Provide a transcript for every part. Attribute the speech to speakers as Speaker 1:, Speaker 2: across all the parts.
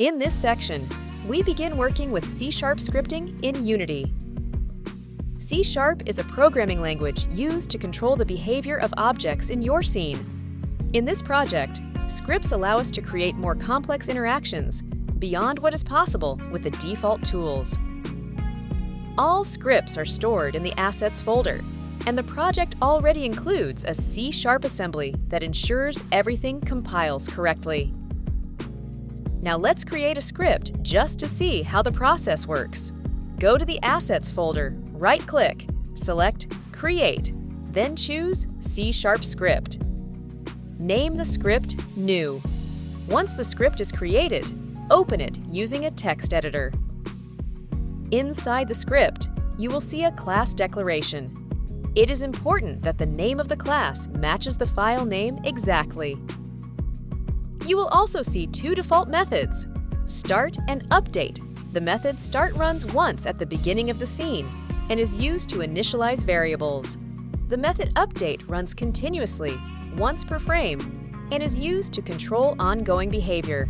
Speaker 1: In this section, we begin working with C# scripting in Unity. C# is a programming language used to control the behavior of objects in your scene. In this project, scripts allow us to create more complex interactions beyond what is possible with the default tools. All scripts are stored in the Assets folder, and the project already includes a C# assembly that ensures everything compiles correctly. Now let's create a script just to see how the process works. Go to the Assets folder, right-click, select Create, then choose C# script. Name the script New. Once the script is created, open it using a text editor. Inside the script, you will see a class declaration. It is important that the name of the class matches the file name exactly. You will also see two default methods, Start and Update. The method Start runs once at the beginning of the scene and is used to initialize variables. The method Update runs continuously, once per frame, and is used to control ongoing behavior.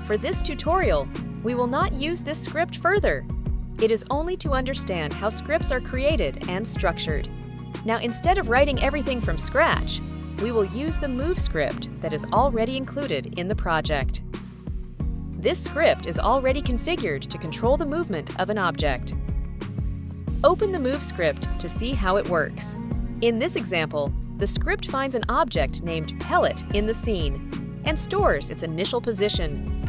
Speaker 1: For this tutorial, we will not use this script further. It is only to understand how scripts are created and structured. Now, instead of writing everything from scratch, we will use the move script that is already included in the project. This script is already configured to control the movement of an object. Open the move script to see how it works. In this example, the script finds an object named pellet in the scene and stores its initial position.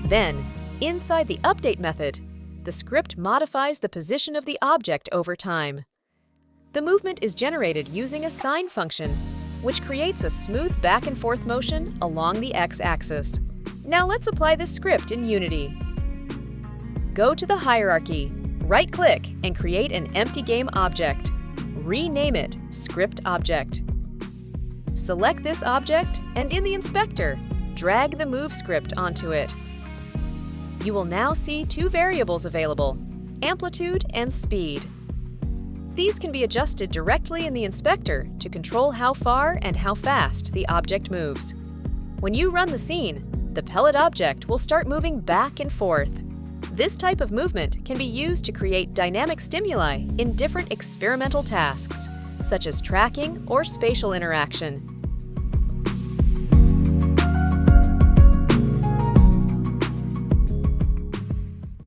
Speaker 1: Then, inside the update method, the script modifies the position of the object over time. The movement is generated using a sine function, which creates a smooth back and forth motion along the x-axis. Now let's apply this script in Unity. Go to the hierarchy, right-click, and create an empty game object. Rename it Script Object. Select this object, and in the inspector, drag the move script onto it. You will now see two variables available, amplitude and speed. These can be adjusted directly in the inspector to control how far and how fast the object moves. When you run the scene, the pellet object will start moving back and forth. This type of movement can be used to create dynamic stimuli in different experimental tasks, such as tracking or spatial interaction.